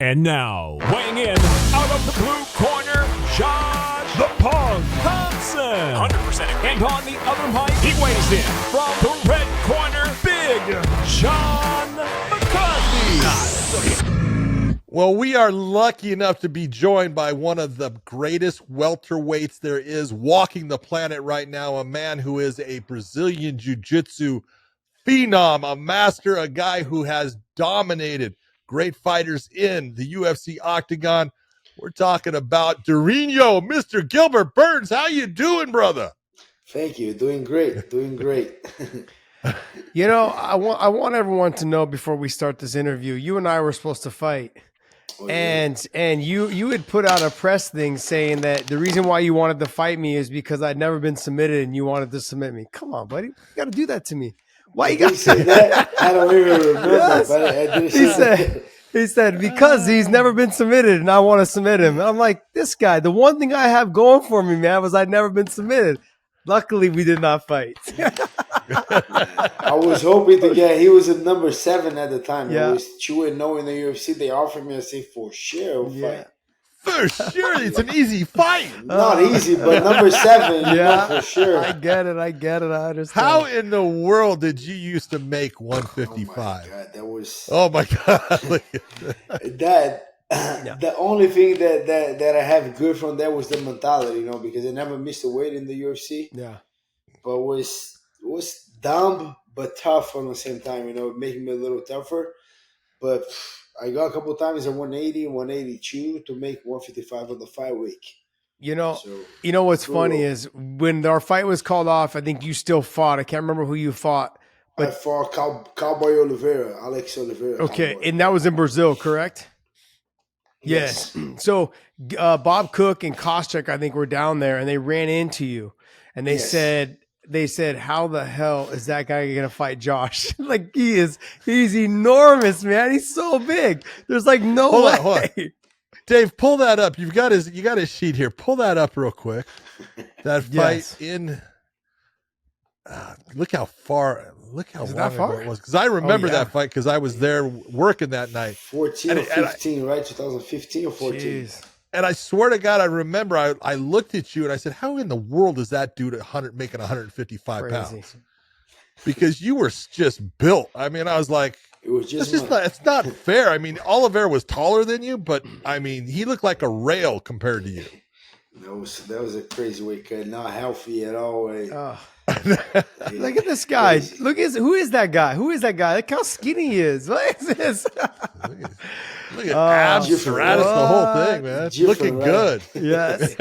And now, weighing in out of the blue corner, Josh the Punk Thomson. 100%. And on the other mic, he weighs in from the red corner, Big John McCarthy. Well, we are lucky enough to be joined by one of the greatest welterweights there is walking the planet right now, a man who is a Brazilian jiu-jitsu phenom, a master, a guy who has dominated great fighters in the UFC octagon. We're talking about Durinho, Mr. Gilbert Burns. How you doing, brother? Thank you. Doing great. Doing great. You know, I want everyone to know before we start this interview, you and I were supposed to fight. Oh, yeah. And you had put out a press thing saying that the reason why you wanted to fight me is because I'd never been submitted and you wanted to submit me. Come on, buddy. You got to do that to me. Why you got to say that? I don't even remember. Yes. But I did he said, because he's never been submitted and I want to submit him. I'm like, this guy, the one thing I have going for me, man, was I'd never been submitted. Luckily, we did not fight. I was hoping to get, he was at number 7 at the time. Yeah. It was 2-0 in the UFC. They offered me, I say, for sure, fight. For sure, it's an easy fight. Not easy, but number 7, yeah, for sure. I get it. I understand. How in the world did you used to make 155? Oh, my God, that was... Oh, my God. Look at that. The only thing that I have good from that was the mentality, you know, because I never missed a weight in the UFC. Yeah. But was dumb but tough on the same time, you know, making me a little tougher. But I got a couple of times at 180, 182 to make 155 on the fight week. You know what's funny is when our fight was called off, I think you still fought. I can't remember who you fought. But I fought Cowboy Oliveira, Alex Oliveira. Okay, Cowboy. and that was in Brazil, correct? Yes. So Bob Cook and Koscheck, I think, were down there, and they ran into you, and they said, how the hell is that guy going to fight Josh? Like, he's enormous, man. He's so big. There's like no way. Hold on. Dave, pull that up. You got his sheet here. Pull that up real quick. That fight in. Look how long ago it was. Because I remember that fight because I was there working that night. 14 or 15, right? 2015 or 14. Geez. And I swear to God, I remember I looked at you and I said, how in the world is that dude making 155 pounds? Because you were just built. I mean, I was like, it's not fair. I mean, Oliveira was taller than you, but I mean, he looked like a rail compared to you. That was a crazy weight cut. Not healthy at all. Look at this guy. Who is that guy? Look how skinny he is. What is this? Look at abs, serratus, the whole thing, man. Looking good. Yes.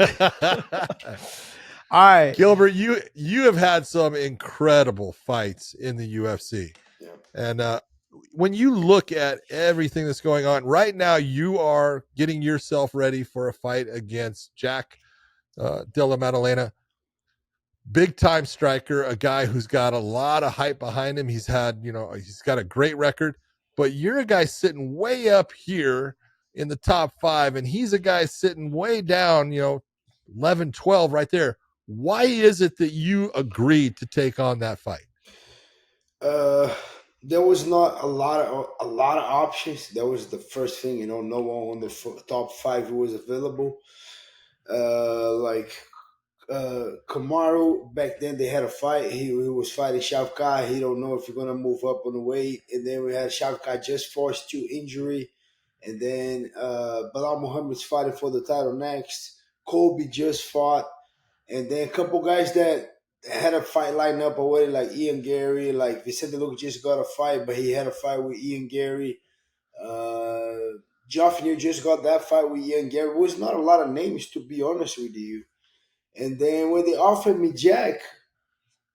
All right, Gilbert, you have had some incredible fights in the UFC, and when you look at everything that's going on right now, you are getting yourself ready for a fight against Jack Della Maddalena. Big time striker, a guy who's got a lot of hype behind him. He's got a great record, but you're a guy sitting way up here in the top 5, and he's a guy sitting way down, 11, 12 right there. Why is it that you agreed to take on that fight? There was not a lot of options. That was the first thing, no one on the top 5 was available. Kamaru, back then they had a fight. He was fighting Shavkat. He don't know if he's going to move up on the weight. And then we had Shavkat just forced to injury. And then Bilal Muhammad's fighting for the title next. Colby just fought. And then a couple guys that had a fight lined up already, like Ian Gary, like Vicente Luque just got a fight, but he had a fight with Ian Gary. Joffrey just got that fight with Ian Gary. It was not a lot of names, to be honest with you. And then when they offered me Jack,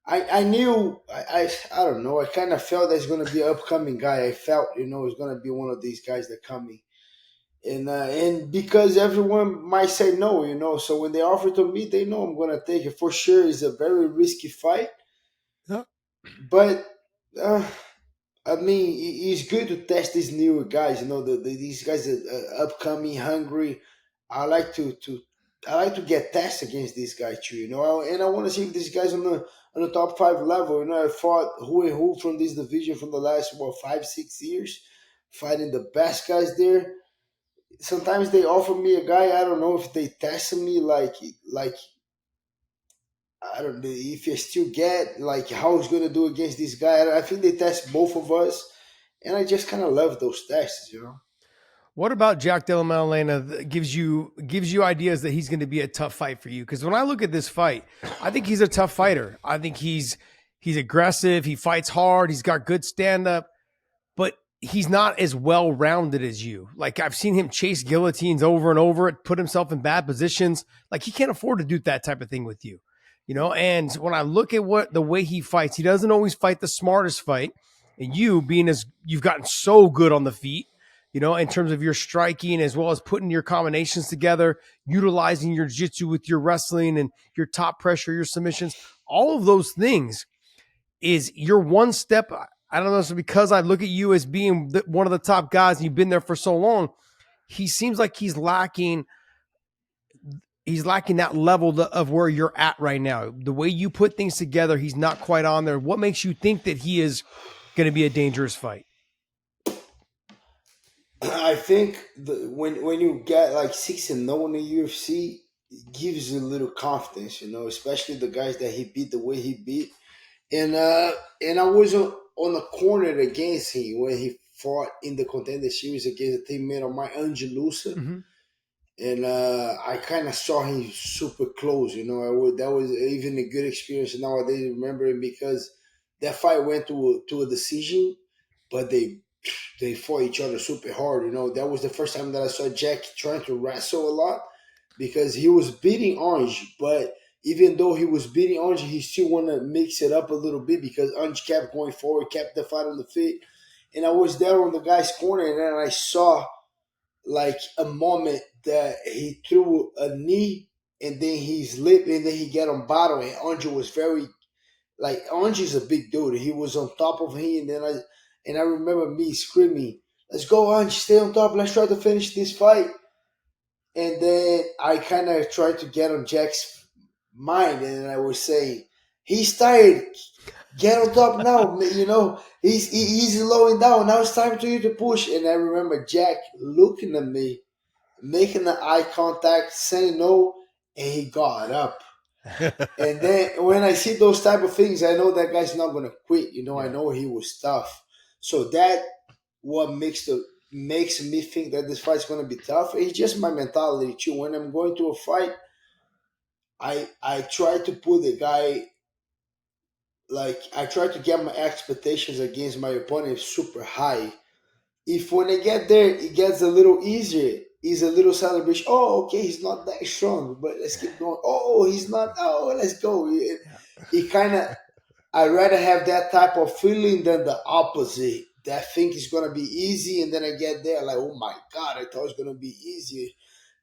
I knew, I don't know, I kind of felt that's going to be an upcoming guy. I felt, it's going to be one of these guys that coming. And because everyone might say no, so when they offer to me, they know I'm going to take it. For sure, it's a very risky fight. Yeah. But, I mean, it's good to test these newer guys. These guys are upcoming, hungry. I like to get tested against these guys too, and I want to see if these guys on the top 5 level. I fought who from this division from the last 5-6 years, fighting the best guys there. sometimes they offer me a guy. I don't know if they test me like I don't know if you still get like how he's gonna do against this guy. I think they test both of us, and I just kind of love those tests, you know. What about Jack Della Maddalena that gives you ideas that he's going to be a tough fight for you? Because when I look at this fight, I think he's a tough fighter. I think he's aggressive. He fights hard. He's got good stand up, but he's not as well rounded as you. Like I've seen him chase guillotines over and over, put himself in bad positions. Like he can't afford to do that type of thing with you, you know. And when I look at the way he fights, he doesn't always fight the smartest fight. And you you've gotten so good on the feet, you know, in terms of your striking as well as putting your combinations together, utilizing your jiu-jitsu with your wrestling and your top pressure, your submissions, all of those things is your one step. I don't know if it's because I look at you as being one of the top guys and you've been there for so long. He seems like he's lacking that level of where you're at right now. The way you put things together, he's not quite on there. What makes you think that he is going to be a dangerous fight? I think when you get like 6-0 in the UFC, it gives you a little confidence, you know, especially the guys that he beat the way he beat. And I was on the corner against him when he fought in the Contender Series against a teammate of mine, Angelusa. Mm-hmm. And I kind of saw him super close, you know. That was even a good experience nowadays, remembering, because that fight went to a decision, but they fought each other super hard, you know. That was the first time that I saw Jack trying to wrestle a lot, because he was beating Orange, but even though he was beating Orange, he still want to mix it up a little bit, because Orange kept going forward, kept the fight on the feet. And I was there on the guy's corner, and then I saw like a moment that he threw a knee, and then he slipped, and then he got on bottom, and Orange was very, like, Orange is a big dude. He was on top of him, and I remember me screaming, "Let's go, Orange, stay on top, let's try to finish this fight." And then I kind of tried to get on Jack's mind, and I was saying, "He's tired. Get on top now. You know, he's slowing down. Now it's time for you to push." And I remember Jack looking at me, making the eye contact, saying no, and he got up. And then when I see those type of things, I know that guy's not gonna quit. You know, I know he was tough. So that what makes me think that this fight's gonna be tough. It's just my mentality too. When I'm going to a fight, I try to put the guy, like, I try to get my expectations against my opponent super high. If when I get there, it gets a little easier, is a little celebration. Oh, okay, he's not that strong, but let's keep going. Oh, he's not. Oh, let's go. It kind of, I'd rather have that type of feeling than the opposite. That I think it's gonna be easy, and then I get there like, oh my god, I thought it was gonna be easier.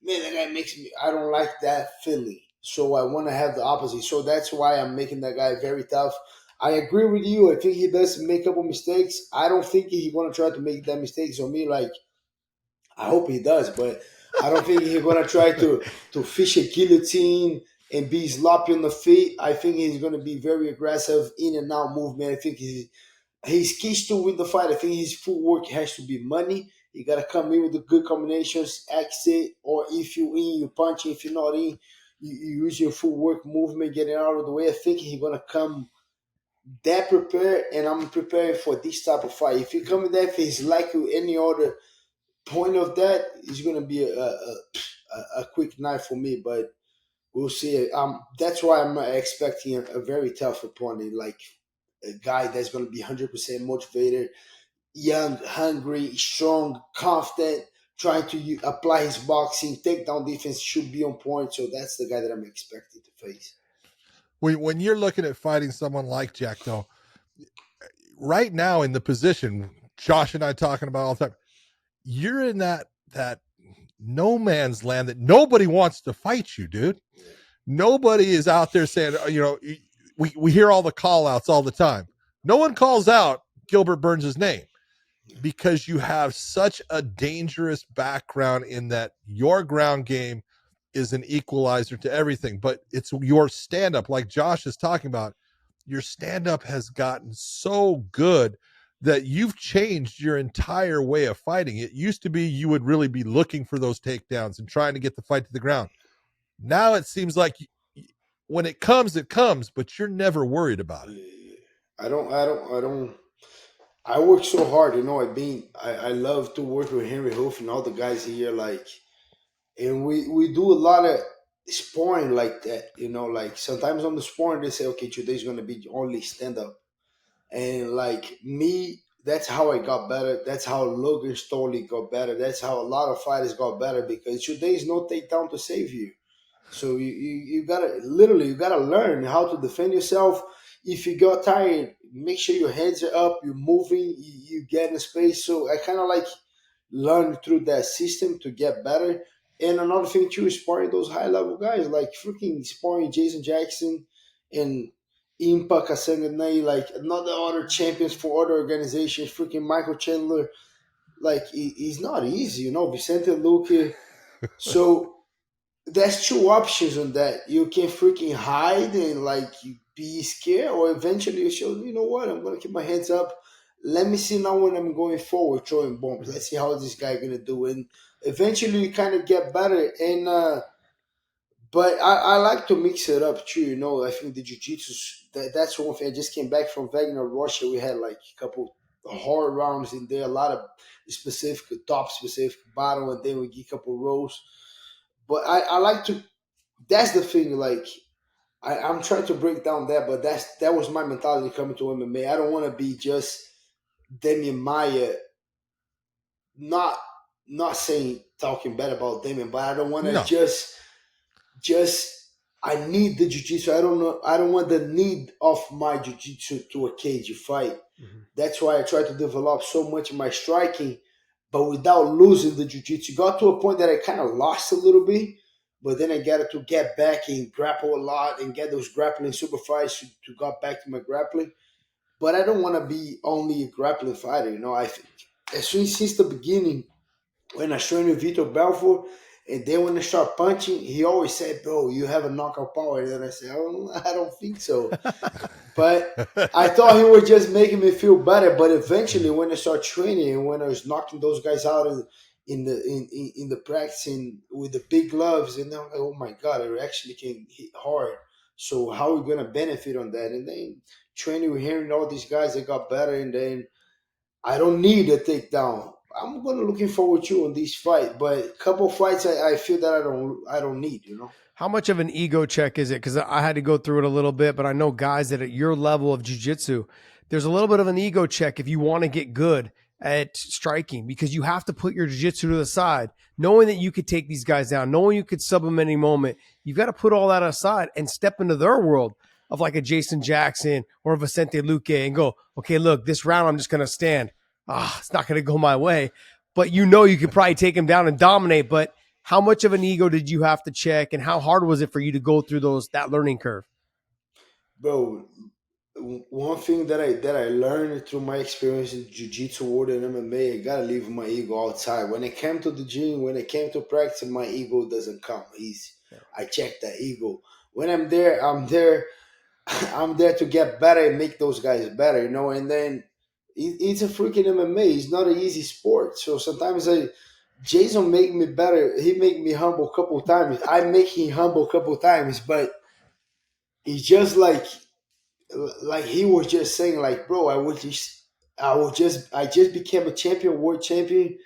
Man, that guy makes me. I don't like that feeling, so I want to have the opposite. So that's why I'm making that guy very tough. I agree with you. I think he does make a couple mistakes. I don't think he's gonna try to make that mistakes on me. Like, I hope he does, but I don't think he's gonna try to fish a guillotine and be sloppy on the feet. I think he's gonna be very aggressive, in and out movement. I think he's keys to win the fight. I think his footwork has to be money. You gotta come in with the good combinations, exit, or if you in, you punch. If you're not in, you use your footwork, movement, getting out of the way. I think he's gonna come that prepared, and I'm preparing for this type of fight. If you come in there, if he's like any other point of that, it's gonna be a quick night for me. But we'll see. That's why I'm expecting a very tough opponent, like a guy that's gonna be 100% motivated, young, hungry, strong, confident, trying to apply his boxing, takedown defense should be on point. So that's the guy that I'm expecting to face. When you're looking at fighting someone like Jack, though, right now in the position Josh and I talking about all the time, you're in that no man's land that nobody wants to fight you, dude. Nobody is out there saying, you know, we hear all the call outs all the time. No one calls out Gilbert Burns' name, because you have such a dangerous background in that your ground game is an equalizer to everything, but it's your stand-up, like Josh is talking about. Your stand-up has gotten so good that you've changed your entire way of fighting. It used to be you would really be looking for those takedowns and trying to get the fight to the ground. Now it seems like when it comes, but you're never worried about it. I work so hard, I love to work with Henry Hoof and all the guys here, and we do a lot of sparring like that, like sometimes on the sparring they say, okay, today's gonna be only stand up. And like me, that's how I got better. That's how Logan Stoley got better. That's how a lot of fighters got better, because today's no takedown to save you. So you gotta literally, you gotta learn how to defend yourself. If you got tired, make sure your hands are up, you're moving, you get in space. So I kind of like learned through that system to get better. And another thing too is sparring those high level guys, like freaking sparring Jason Jackson and Impa Kasanganay, like another other champions for other organizations, freaking Michael Chandler. Like he's not easy, Vicente Luque. So there's two options on that. You can freaking hide and like you be scared, or eventually you show, you know what, I'm gonna keep my hands up. Let me see now when I'm going forward throwing bombs. Let's see how this guy gonna do. And eventually you kind of get better. And but I like to mix it up too. I think the jiu-jitsu, that's one thing. I just came back from Wagner, Russia. We had like a couple hard rounds in there, a lot of specific, top specific battle, and then we get a couple rolls. But I like to, that's the thing, like, I'm trying to break down that, but that was my mentality coming to MMA. I don't want to be just Demian Maia, not saying, talking bad about Demian, but I don't want to just I need the jiu-jitsu. I don't want the need of my jiu-jitsu to a cage fight. Mm-hmm. That's why I try to develop so much of my striking, but without losing the jiu-jitsu. Got to a point that I kind of lost a little bit, but then I got to get back and grapple a lot and get those grappling super fights to get back to my grappling. But I don't want to be only a grappling fighter. I think since the beginning, when I trained with Vitor Belfort, and then when I start punching, he always said, bro, you have a knockout power. And then I said, I don't think so. But I thought he was just making me feel better. But eventually, when I start training and when I was knocking those guys out in the practicing with the big gloves, and I'm like, oh my God, I actually can hit hard. So how are we going to benefit on that? And then training with hearing all these guys, they got better. And then I don't need a takedown. I'm gonna looking forward to on this fight, but a couple fights I feel that I don't need. How much of an ego check is it? Because I had to go through it a little bit, but I know guys that at your level of jiu-jitsu, there's a little bit of an ego check if you want to get good at striking, because you have to put your jiu-jitsu to the side, knowing that you could take these guys down, knowing you could sub them any moment. You've got to put all that aside and step into their world of like a Jason Jackson or a Vicente Luque and go, okay, look, this round I'm just gonna stand. It's not going to go my way, but you could probably take him down and dominate. But how much of an ego did you have to check, and how hard was it for you to go through that learning curve? Bro, one thing that I learned through my experience in jiu-jitsu world and MMA, I gotta leave my ego outside. When it came to the gym, when it came to practice, my ego doesn't come easy. I check that ego. When I'm there, I'm there to get better and make those guys better, and then it's a freaking MMA. It's not an easy sport. So sometimes Jason make me better. He make me humble a couple times. I make him humble a couple times, but it's just like he was just saying, like, bro, I just became a champion, world champion,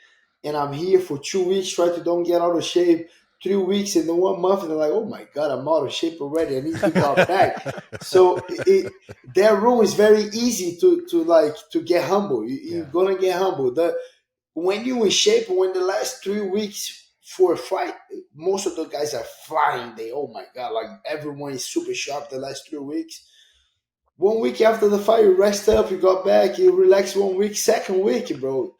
and I'm here for 2 weeks, try to don't get out of shape. 3 weeks and then 1 month, and they're like, oh my God, I'm out of shape already. I need to go back. So that room is very easy to get humble. You're gonna get humble. When you're in shape, when the last 3 weeks for a fight, most of the guys are flying. Oh my God, like everyone is super sharp the last 3 weeks. 1 week after the fight, you rest up, you got back, you relax 1 week, second week, bro.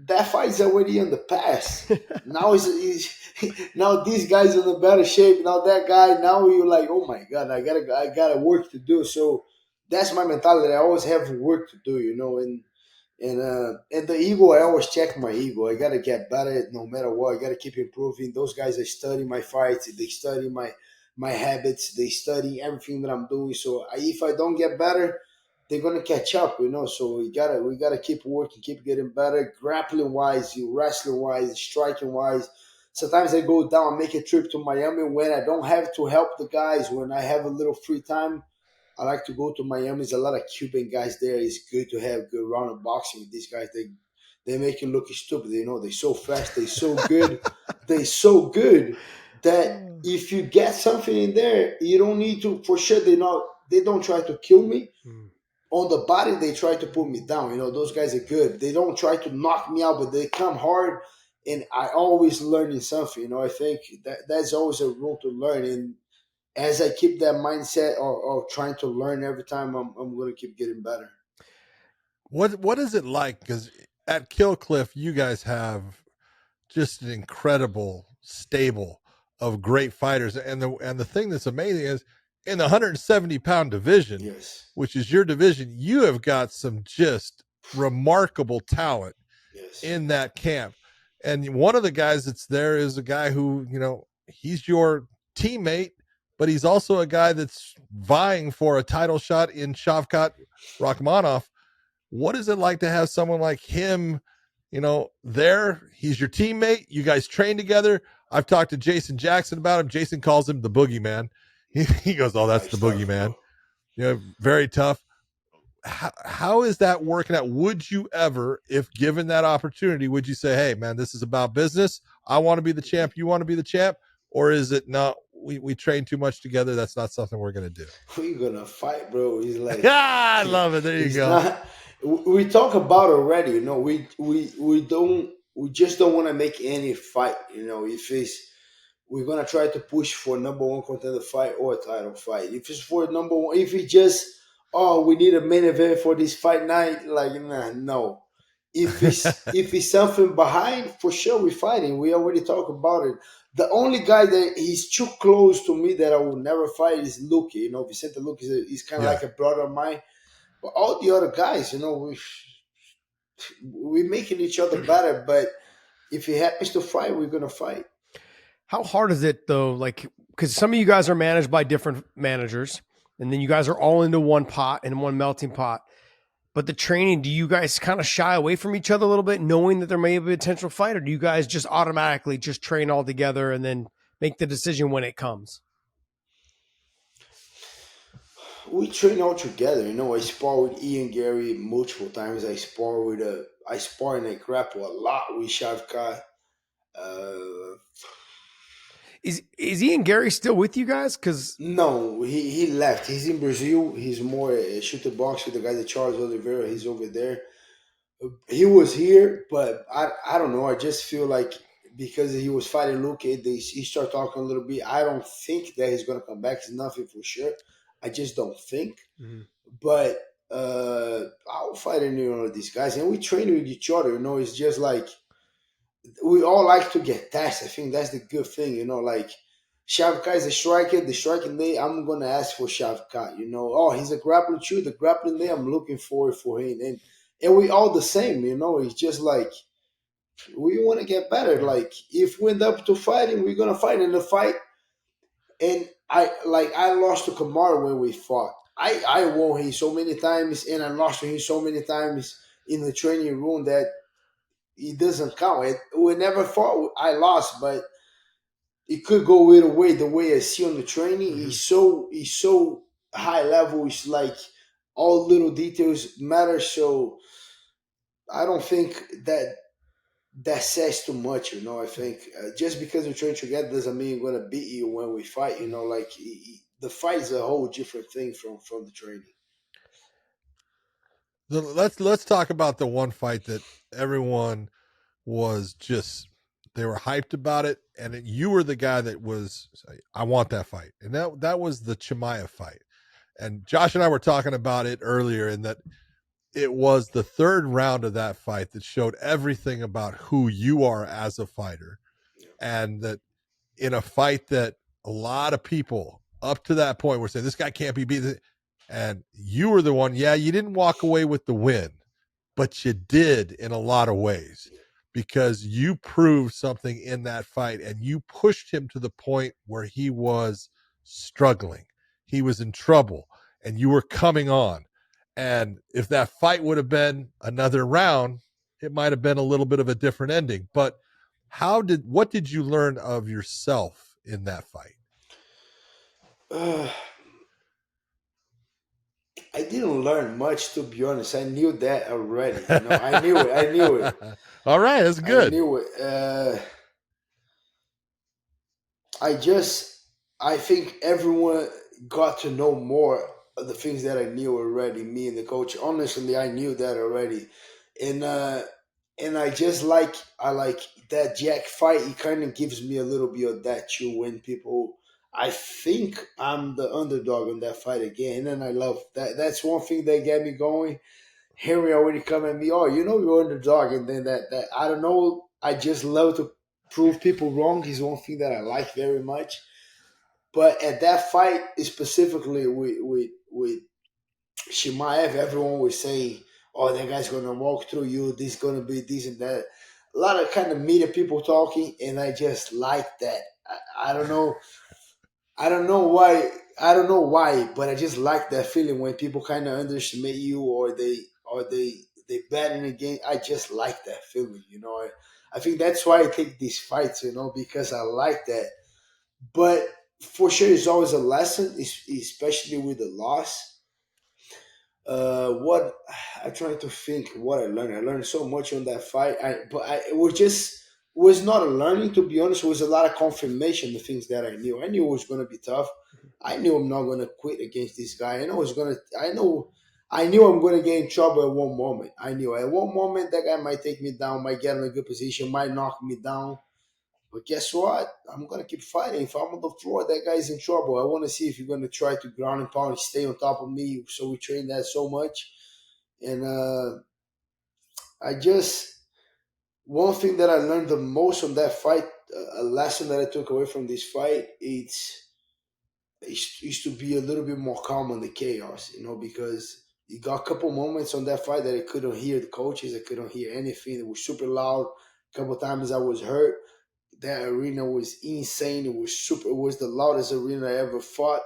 That fight's already in the past. Now now these guys in a better shape. Now that guy, now you're like, oh my God, I gotta work to do. So that's my mentality. I always have work to do, and the ego, I always check my ego. I gotta get better no matter what. I gotta keep improving. Those guys are studying my fights. They study my habits. They study everything that I'm doing. So if I don't get better, they're gonna catch up, So we gotta keep working, keep getting better, grappling wise, wrestling wise, striking wise. Sometimes I go down, make a trip to Miami when I don't have to help the guys. When I have a little free time, I like to go to Miami. There's a lot of Cuban guys there. It's good to have good round of boxing with these guys. They make you look stupid. They're so fast. They're so good. They're so good that if you get something in there, you don't need to. For sure, they don't try to kill me. On the body, they try to put me down. Those guys are good. They don't try to knock me out, but they come hard, and I always learning something. I think that's always a room to learn. And as I keep that mindset of trying to learn every time, I'm going to keep getting better. What is it like? Because at Kill Cliff, you guys have just an incredible stable of great fighters, and the thing that's amazing is in the 170-pound division, Yes. which is your division, you have got some just remarkable talent in that camp. And one of the guys that's there is a guy who, he's your teammate, but he's also a guy that's vying for a title shot in Shavkat Rakhmonov. What is it like to have someone like him, there? He's your teammate. You guys train together. I've talked to Jason Jackson about him. Jason calls him the boogeyman. He goes, "Oh, that's the boogeyman." Very tough. How is that working out? Would you ever, if given that opportunity, would you say, "Hey, man, this is about business. I want to be the champ. You want to be the champ," or is it not? We train too much together. That's not something we're gonna do. We're gonna fight, bro. He's like, I love it. There you go. We talk about already. We just don't want to make any fight. If we're gonna try to push for number one contender fight or a title fight. If it's for number one, if it's just we need a main event for this fight night, no. If it's something behind, for sure we're fighting. We already talked about it. The only guy that he's too close to me that I will never fight is Luke. Vicente Luke is kind of like a brother of mine. But all the other guys, we're making each other better. But if he happens to fight, we're gonna fight. How hard is it though? Because some of you guys are managed by different managers, and then you guys are all into one pot and one melting pot. But the training, do you guys kind of shy away from each other a little bit, knowing that there may be a potential fight, or do you guys just automatically just train all together and then make the decision when it comes? We train all together. I spar with Ian Gary multiple times. I spar and I grapple a lot with Shavkat. Is Ian Gary still with you guys? Because no, he left. He's in Brazil. He's more a shooter box with the guy that Charles Oliveira. He's over there. He was here, but I don't know. I just feel like because he was fighting Luke, he started talking a little bit. I don't think that he's gonna come back. It's nothing for sure. I just don't think. Mm-hmm. But I'll fight any one of these guys, and we train with each other. It's just like we all like to get tested. I think that's the good thing. Shavkat is a striker. The striking day, I'm gonna ask for Shavkat. He's a grappler too. The grappling day, I'm looking for him, and we all the same. It's just like we want to get better. Like if we end up to fighting, we're gonna fight in the fight. And I lost to Kamaru when we fought. I won him so many times, and I lost to him so many times in the training room that it doesn't count. We never fought. I lost, but it could go either way. The way I see on the training, he's so high level. It's like all little details matter. So I don't think that says too much. I think just because we train together doesn't mean we're gonna beat you when we fight. The fight is a whole different thing from the training. Let's talk about the one fight that everyone was they were hyped about it, and you were the guy that was, I want that fight, and that was the Chimaev fight. And Josh and I were talking about it earlier, and that it was the third round of that fight that showed everything about who you are as a fighter. And that in a fight that a lot of people up to that point were saying, this guy can't be beaten. And you were the one, you didn't walk away with the win, but you did in a lot of ways, because you proved something in that fight and you pushed him to the point where he was struggling. He was in trouble and you were coming on. And if that fight would have been another round, it might have been a little bit of a different ending. But what did you learn of yourself in that fight? I didn't learn much, to be honest. I knew that already. I knew it. I knew it. All right, that's good. I knew it. I think everyone got to know more of the things that I knew already. Me and the coach. Honestly, I knew that already, and I like that Jack fight. It kind of gives me a little bit of that too. When people, I think I'm the underdog in that fight again, and I love that. That's one thing that get me going. Henry already come at me. Oh, you're underdog, and then that I don't know. I just love to prove people wrong. Is one thing that I like very much. But at that fight, specifically with Chimaev, everyone was saying, "Oh, that guy's gonna walk through you. This is gonna be this and that." A lot of kind of media people talking, and I just like that. I don't know. I don't know why. I don't know why, but I just like that feeling when people kind of underestimate you or they betting against. I just like that feeling. I think that's why I take these fights. Because I like that. But for sure, it's always a lesson, especially with the loss. What I'm trying to think, what I learned. I learned so much on that fight. It was not a learning, to be honest. It was a lot of confirmation. The things that I knew it was going to be tough. I knew I'm not going to quit against this guy. I knew I'm going to get in trouble at one moment. I knew at one moment that guy might take me down, might get in a good position, might knock me down. But guess what? I'm going to keep fighting. If I'm on the floor, that guy's in trouble. I want to see if you're going to try to ground and pound and stay on top of me. So we train that so much. And one thing that I learned the most from that fight, a lesson that I took away from this fight, is to be a little bit more calm on the chaos, because you got a couple moments on that fight that I couldn't hear the coaches. I couldn't hear anything. It was super loud. A couple times I was hurt. That arena was insane. It was the loudest arena I ever fought.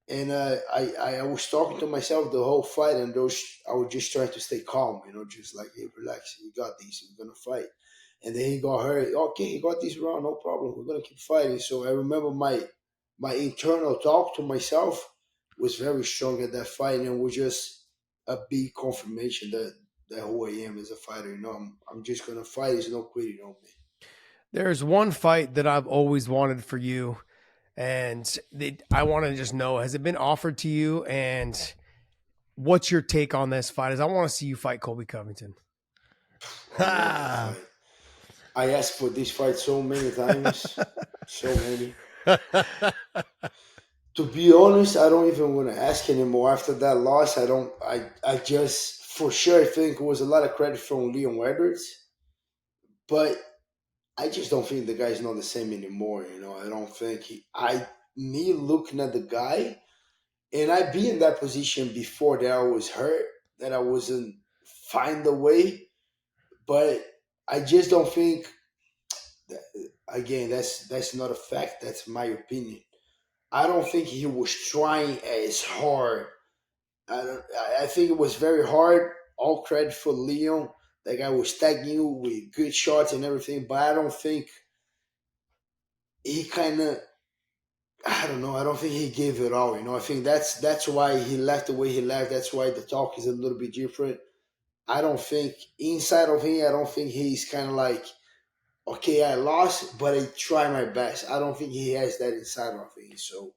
And I was talking to myself the whole fight, and I was just trying to stay calm, just like, hey, relax, we got this, we're gonna fight. And then he got hurt. Okay, he got this round, no problem. We're gonna keep fighting. So I remember my internal talk to myself was very strong at that fight, and it was just a big confirmation that who I am as a fighter. I'm just gonna fight. There's no quitting on me. There's one fight that I've always wanted for you, and I want to just know, has it been offered to you, and what's your take on this fight? I want to see you fight Colby Covington. I asked for this fight so many times. So many. To be honest, I don't even want to ask anymore. After that loss, I just, for sure, I think it was a lot of credit from Leon Edwards. But I just don't think the guy's not the same anymore. I don't think me looking at the guy, and I be in that position before that I was hurt, that I wasn't find the way, but I just don't think that, again, that's not a fact. That's my opinion. I don't think he was trying as hard. I think it was very hard. All credit for Leon. That guy was tagging you with good shots and everything, but I don't think he I don't know. I don't think he gave it all. I think that's why he left the way he left. That's why the talk is a little bit different. I don't think inside of him, I don't think he's kind of like, okay, I lost, but I try my best. I don't think he has that inside of him. So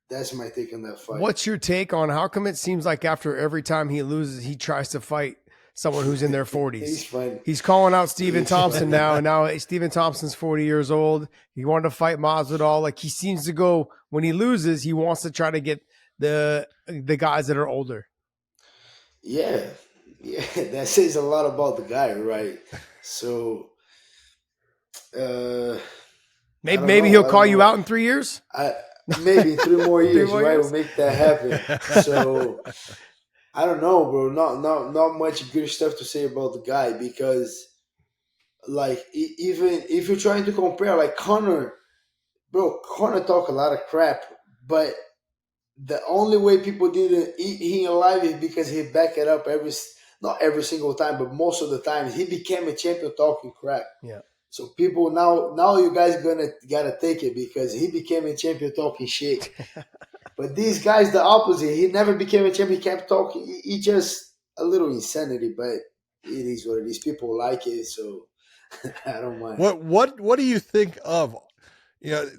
that's my take on that fight. What's your take on how come it seems like after every time he loses, he tries to fight someone who's in their 40s? He's calling out Stephen Thomson now. And now Stephen Thompson's 40 years old. He wanted to fight Masvidal. Like, he seems to go, when he loses, he wants to try to get the guys that are older. Yeah, that says a lot about the guy, right? So, maybe he'll call you out in 3 years. Maybe 3 more years, right? We'll make that happen. So, I don't know, bro. Not much good stuff to say about the guy, because, like, even if you're trying to compare, like Conor talk a lot of crap, but the only way people didn't eat him alive is because he backed it up not every single time, but most of the time he became a champion talking crap. Yeah. So people now you guys gotta take it because he became a champion talking shit. But these guys the opposite. He never became a champion. He kept talking. He just a little insanity, but it is what it is. People like it, so I don't mind. What do you think of? You know,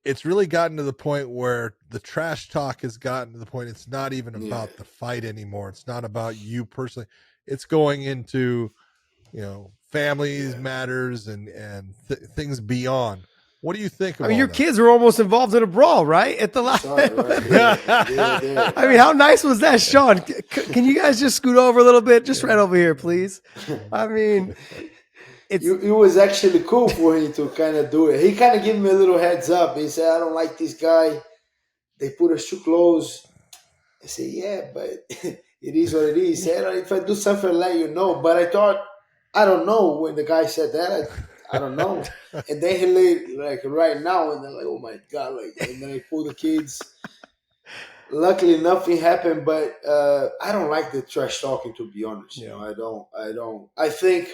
it's really gotten to the point where the trash talk has gotten to the point it's not even about the fight anymore. It's not about you personally. It's going into, you know, families matters and things beyond. What do you think of your that? kids were almost involved in a brawl, right? At the last. Sorry, right? Yeah. I mean, how nice was that, Sean? Can you guys just scoot over a little bit? Just right over here, please. I mean, it was actually cool for him to kind of do it. He kind of gave me a little heads up. He said, I don't like this guy. They put us too close. I said, yeah, but it is what it is. He said, if I do something, I'll let you know. But I thought, I don't know. When the guy said that, I don't know. And then he laid like right now, and they're like, oh my God. Like, and then I pull the kids. Luckily, nothing happened, but I don't like the trash talking, to be honest. Yeah. You know, I don't. I think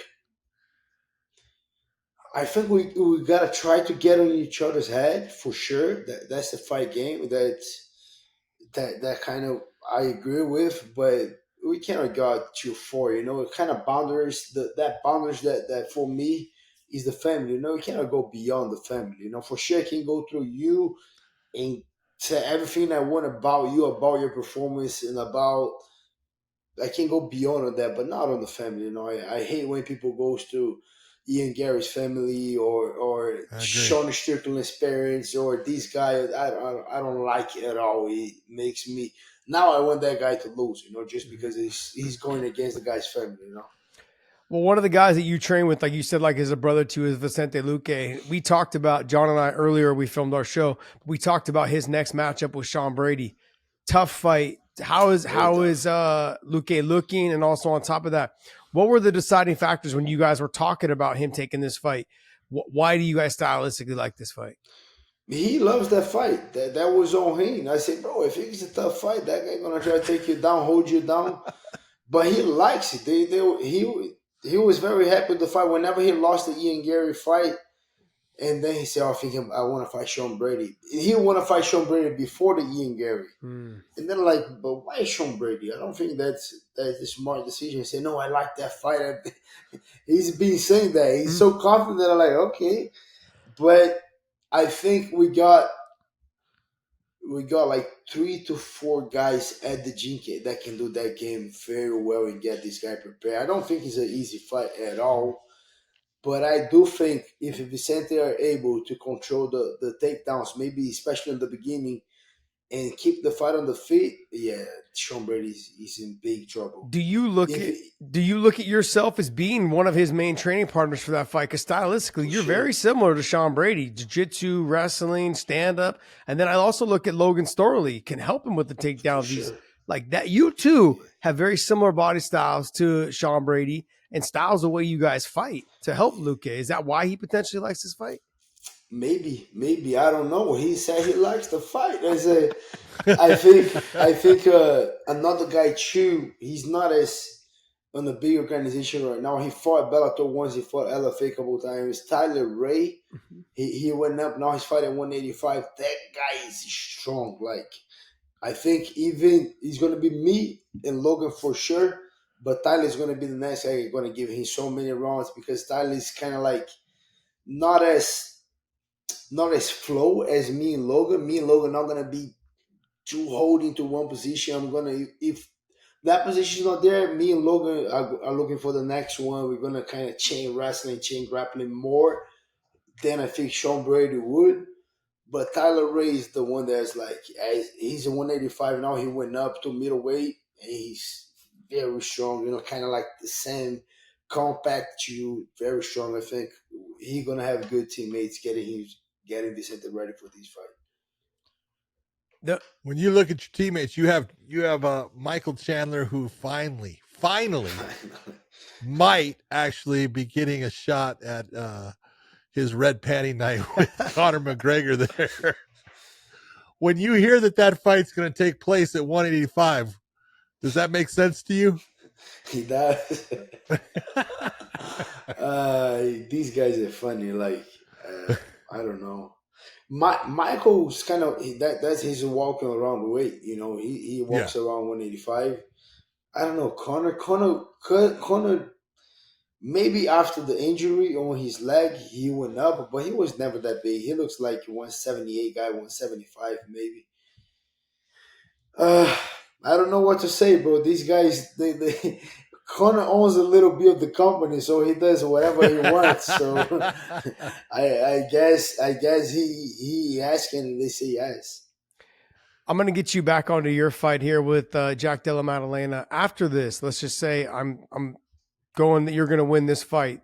we gotta try to get on each other's head for sure. That's the fight game. That kind of I agree with, but we cannot go too far. You know, kind of boundaries. That boundaries that for me is the family. You know, we cannot go beyond the family. You know, for sure, I can go through you and say everything I want about you, about your performance, and about. I can go beyond on that, but not on the family. You know, I hate when people goes to Ian Gary's family or Sean Strickland's parents or these guys. I don't like it at all. It makes me now I want that guy to lose. You know, just because he's going against the guy's family. You know. Well, one of the guys that you train with, like you said, like is a brother to is Vicente Luque. We talked about John and I earlier. We filmed our show. We talked about his next matchup with Sean Brady. Tough fight. How is Luque looking? And also on top of that, what were the deciding factors when you guys were talking about him taking this fight? Why do you guys stylistically like this fight? He loves that fight. That was on him. I said, bro, if it's a tough fight, that guy gonna try to take you down, hold you down. But he likes it. He was very happy with the fight. Whenever he lost the Ian Gary fight, and then he said, I want to fight Sean Brady. He want to fight Sean Brady before the Ian Gary. And then like, but why Sean Brady? I don't think that's a smart decision. He said, no, I like that fight. He's been saying that. He's so confident that I'm like, okay. But I think we got like 3 to 4 guys at the gym that can do that game very well and get this guy prepared. I don't think it's an easy fight at all. But I do think if Vicente are able to control the takedowns, maybe especially in the beginning, and keep the fight on the feet, yeah, Sean Brady is in big trouble. Do you look at yourself as being one of his main training partners for that fight? Because stylistically, you're very similar to Sean Brady. Jiu-jitsu, wrestling, stand-up. And then I also look at Logan Storley, can help him with the takedown. These like that. You two have very similar body styles to Sean Brady and styles the way you guys fight to help Luque. Is that why he potentially likes this fight? Maybe I don't know. He said he likes the fight. I think another guy too. He's not as on a big organization right now. He fought Bellator once. He fought LFA a couple of times. Tyler Ray. He went up. Now he's fighting 185. That guy is strong. Like I think even he's gonna be me and Logan for sure. But Tyler's going to be the next guy going to give him so many rounds because Tyler's kind of like not as flow as me and Logan. Me and Logan not going to be too holding to one position. If that position is not there, me and Logan are looking for the next one. We're going to kind of chain wrestling, chain grappling more than I think Sean Brady would. But Tyler Ray is the one that's like, he's a 185 now. He went up to middleweight and he's very strong, you know, kind of like the same compact you, very strong. I think he's gonna have good teammates getting Vicente ready for this fight. When you look at your teammates, you have Michael Chandler who finally might actually be getting a shot at his red panty night with Conor McGregor there. when you hear that fight's going to take place at 185, does that make sense to you? He does. These guys are funny. Like, I don't know. Michael's kind of that's his walking around weight. You know, he walks around 185. I don't know. Connor. Maybe after the injury on his leg, he went up, but he was never that big. He looks like 178 guy, 175 maybe. I don't know what to say, bro. These guys, they Connor owns a little bit of the company, so he does whatever he wants. So I guess he asking and they say yes. I'm going to get you back onto your fight here with Jack Della Maddalena. After this, let's just say I'm going that you're going to win this fight.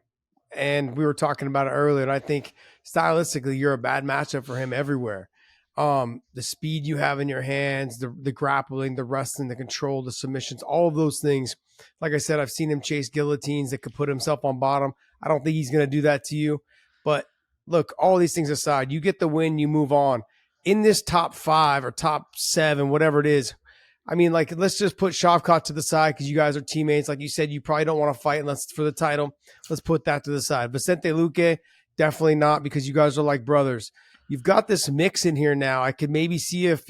And we were talking about it earlier, and I think stylistically you're a bad matchup for him everywhere. The speed you have in your hands, the grappling, the wrestling, the control, the submissions, all of those things. Like I said, I've seen him chase guillotines that could put himself on bottom. I don't think he's going to do that to you. But look, all these things aside, you get the win, you move on. In this top 5 or top 7, whatever it is, I mean, like, let's just put Shavkat to the side because you guys are teammates. Like you said, you probably don't want to fight unless it's for the title. Let's put that to the side. Vicente Luque, definitely not, because you guys are like brothers. You've got this mix in here now. I could maybe see if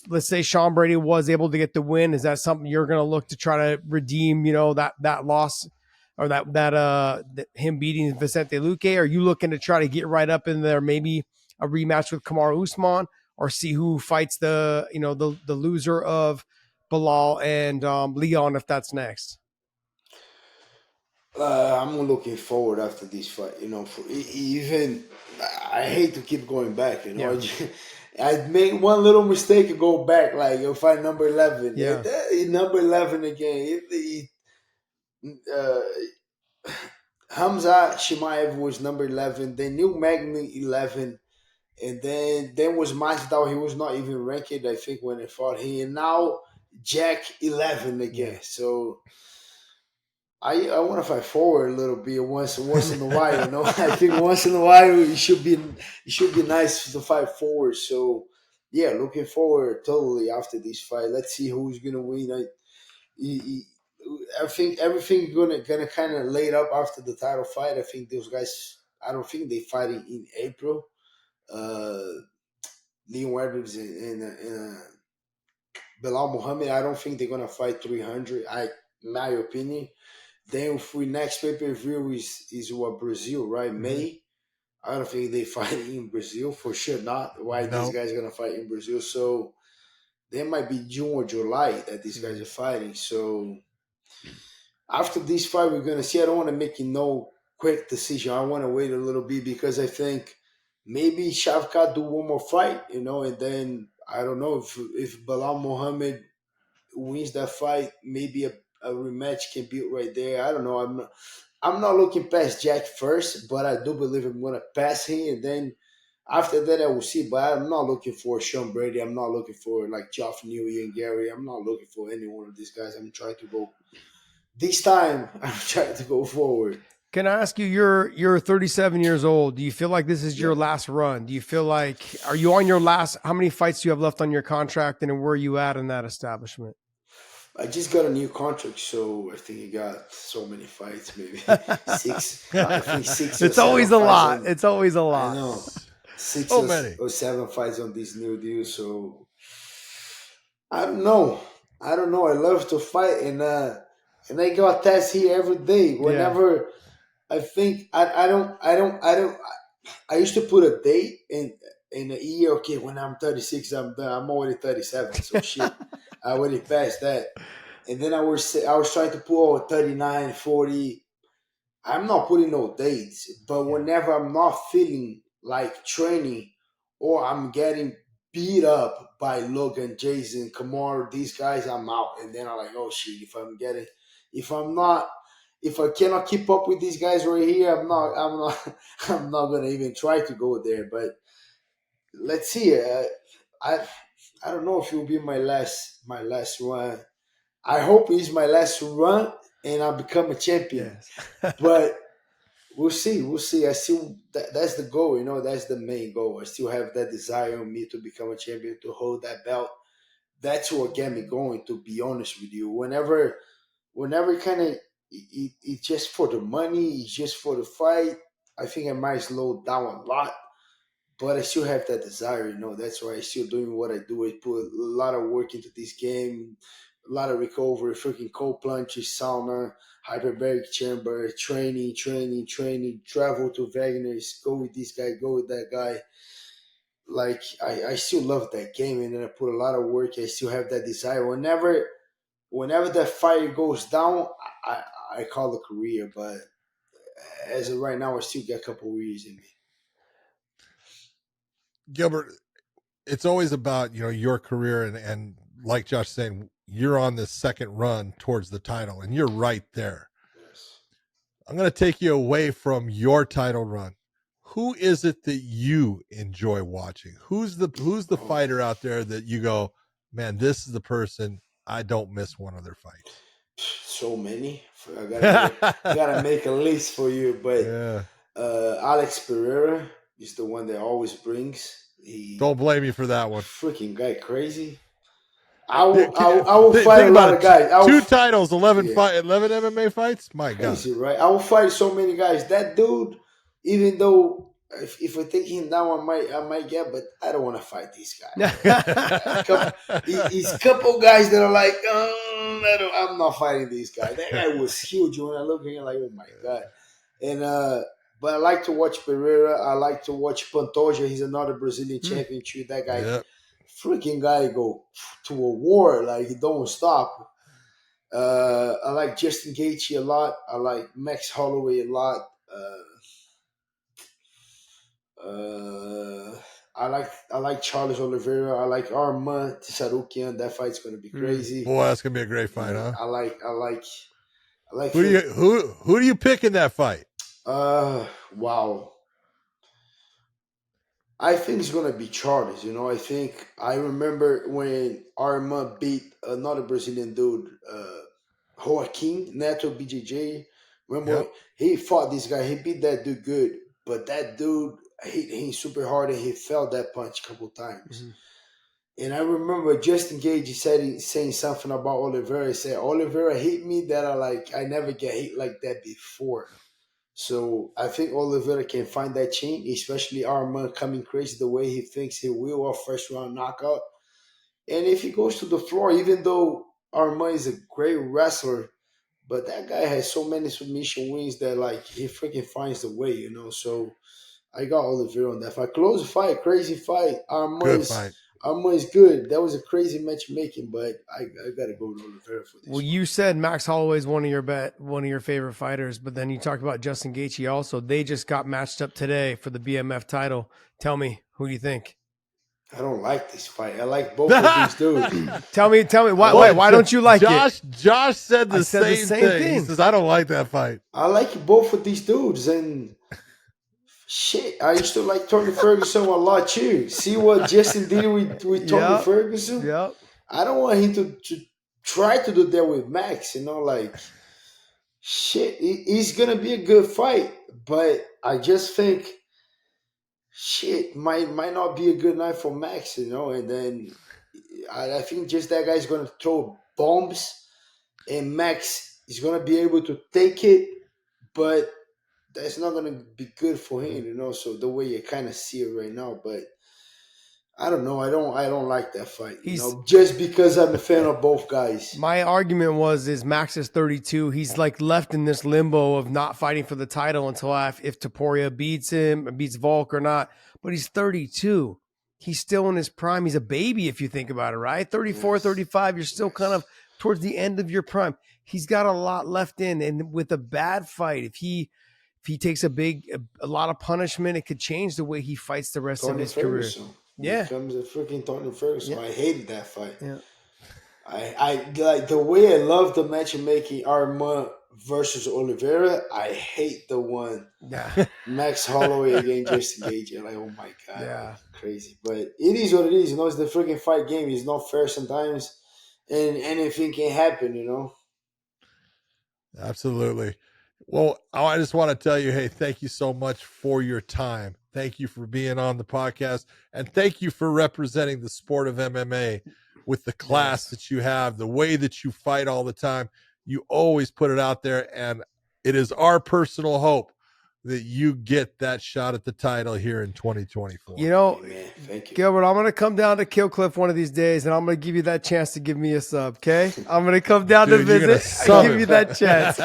let's say Sean Brady was able to get the win, is that something you're going to look to try to redeem, that loss or that him beating Vicente Luque? Are you looking to try to get right up in there, maybe a rematch with Kamaru Usman, or see who fights the loser of Bilal and Leon, if that's next? I'm looking forward after this fight. Even I hate to keep going back. Yeah. I make one little mistake and go back. Like you'll fight number 11. Yeah. Number 11 again. Hamza Chimaev was number 11. Then Neil Magny 11. And then was Masvidal. He was not even ranked, I think, when they fought him. And now Jack 11 again. So I want to fight forward a little bit once in a while. I think once in a while it should be nice to fight forward. So yeah, looking forward totally after this fight. Let's see who's gonna win. I think everything gonna kind of laid up after the title fight. I think those guys. I don't think they fighting in April. Leon Edwards and Bilal Muhammad. I don't think they're gonna fight 300. My opinion. Then if we next pay-per-view is what, Brazil, right? Mm-hmm. May. I don't think they fight in Brazil, for sure not. Why these guys gonna fight in Brazil? So there might be June or July that these guys are fighting. So after this fight, we're gonna see. I don't want to make no quick decision. I want to wait a little bit because I think maybe Shavkat do one more fight, and then I don't know if Bilal Muhammad wins that fight, maybe a rematch can be right there. I don't know. I'm not looking past Jack first, but I do believe I'm gonna pass him, and then after that I will see. But I'm not looking for Sean Brady. I'm not looking for like Geoff Neal, Ian Gary. I'm not looking for any one of these guys. I'm trying to go this time. I'm trying to go forward. Can I ask you, you're 37 years old. Do you feel like this is your last run? Do you feel like, are you on your last, how many fights do you have left on your contract, and where are you at in that establishment? I just got a new contract, so I think you got so many fights, maybe 6. I think 6. It's always a lot. It's always a lot. I know. 6 or 7 fights on this new deal. So I don't know. I love to fight, and I got tests here every day. Whenever I think I used to put a date in a year. Okay, when I'm 36, I'm done. I'm already 37, so shit. I already passed that. And then I was trying to pull 39, 40. I'm not putting no dates, but whenever I'm not feeling like training or I'm getting beat up by Logan, Jason, Kamaru, these guys, I'm out. And then I'm like, oh shit, if I cannot keep up with these guys right here, I'm not gonna even try to go there. But let's see. I don't know if it will be my last run. I hope it's my last run and I become a champion. Yes. But We'll see. We'll see. I still that's the goal. You know, that's the main goal. I still have that desire in me to become a champion, to hold that belt. That's what get me going. To be honest with you, whenever kind of it's just for the money, it's just for the fight. I think I might slow down a lot, but I still have that desire. You know, that's why I still doing what I do. I put a lot of work into this game, a lot of recovery, freaking cold plunges, sauna, hyperbaric chamber, training, travel to Vegas, go with this guy, go with that guy. Like I still love that game, and then I put a lot of work. I still have that desire. Whenever that fire goes down, I, I call it a career. But as of right now, I still got a couple of years in me. Gilbert, it's always about, your career, and like Josh saying, you're on this second run towards the title, and you're right there. Yes. I'm going to take you away from your title run. Who is it that you enjoy watching? Who's the fighter out there that you go, man, this is the person, I don't miss one of their fights? So many. I gotta make a list for you. But Yeah. Alex Pereira is the one that always brings. Don't blame me for that one. Freaking guy crazy. I will fight a lot of guys. Two titles, 11 MMA fights. My crazy, God, right? I will fight so many guys. That dude, even though if I take him down, I might get, but I don't want to fight this guy. He's a couple guys that are like, I'm not fighting this guy. That guy was huge. When I look at him, like, oh my God. And but I like to watch Pereira. I like to watch Pantoja. He's another Brazilian champion too. That guy, freaking guy, go to a war like he don't stop. I like Justin Gaethje a lot. I like Max Holloway a lot. I like Charles Oliveira. I like Arman Tsarukyan. That fight's gonna be crazy. Boy, that's gonna be a great fight, huh? I like. Who do you pick in that fight? Wow. I think it's gonna be Charles. I remember when Arman beat another Brazilian dude, Joaquin Neto BJJ. Remember he fought this guy. He beat that dude good, but that dude hit him super hard and he felt that punch a couple times. Mm-hmm. And I remember Justin Gaethje saying something about Oliveira. He said Oliveira hit me that I never get hit like that before. So I think Oliveira can find that chain, especially Arman coming crazy the way he thinks he will, a first round knockout. And if he goes to the floor, even though Arman is a great wrestler, but that guy has so many submission wins that he freaking finds the way, So I got Oliveira on that fight. Close fight, crazy fight. Arman is good. That was a crazy matchmaking, but I got to go with Oliveira for this. Well, you said Max Holloway is one of your favorite fighters, but then you talked about Justin Gaethje also. They just got matched up today for the BMF title. Tell me, who do you think? I don't like this fight. I like both of these dudes. Tell me why don't you like it? Josh said the same thing. He says, I don't like that fight. I like both of these dudes, and shit, I used to like Tony Ferguson a lot too. See what Justin did with Tony Ferguson? Yep. I don't want him to try to do that with Max, shit, he's going to be a good fight, but I just think shit might not be a good night for Max, and then I think just that guy's going to throw bombs and Max is going to be able to take it, but that's not going to be good for him, so the way you kind of see it right now, but I don't know. I don't like that fight, just because I'm a fan of both guys. My argument is Max is 32. He's left in this limbo of not fighting for the title until if Topuria beats him, beats Volk or not. But he's 32. He's still in his prime. He's a baby if you think about it, right? 34, 35, you're still kind of towards the end of your prime. He's got a lot left in. And with a bad fight, if he takes a lot of punishment, it could change the way he fights the rest of his career. Yeah, becomes a freaking Tony Ferguson. Yeah. I hated that fight. Yeah, I like the way I love the matchmaking Arman versus Oliveira. I hate the one Max Holloway against Justin Gaethje. Oh my God, crazy. But it is what it is. It's the freaking fight game. It's not fair sometimes, and anything can happen. Absolutely. Well, I just want to tell you, hey, thank you so much for your time. Thank you for being on the podcast, and thank you for representing the sport of MMA with the class that you have, the way that you fight all the time. You always put it out there, and it is our personal hope that you get that shot at the title here in 2024. You know, Amen. Thank you. Gilbert, I'm going to come down to Kill Cliff one of these days, and I'm going to give you that chance to give me a sub, okay? I'm going to come down to Dude, you're gonna visit and give you that chance.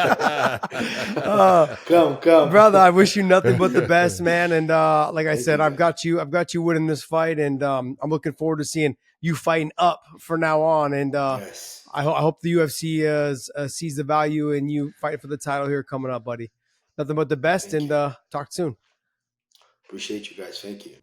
Come. Brother, I wish you nothing but the best, man. And like I said, I've got you winning this fight, and I'm looking forward to seeing you fighting up from now on. And Yes. I hope the UFC sees the value in you fighting for the title here coming up, buddy. Nothing but the best, and talk soon. Appreciate you guys. Thank you.